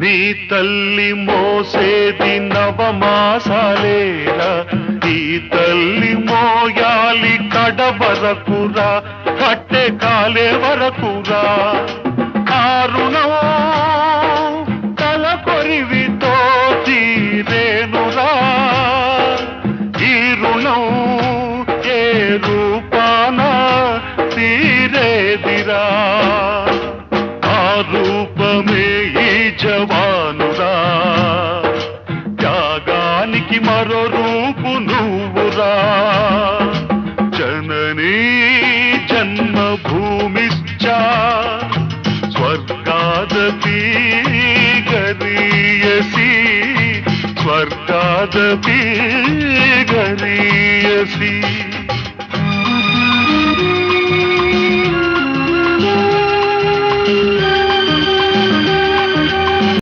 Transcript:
నీ తల్లి మోసేది నవమాసాలేరా, ఈ తల్లి మోయాలి కడ వరకురా, కట్టె కాలే వరకురా. ఆ రుణం తల కొరివితో తీరేనురా, ఈ రుణం ఏ రూపాన తీరేదిరా. ఆ రూపమే ఈ జవానురా, త్యాగానికి మరో రూపు నువ్వురా. జననీ జన్మభూమిశ్చ స్వర్గాదపి గరీయసి, స్వర్గాదపి గరీయసి.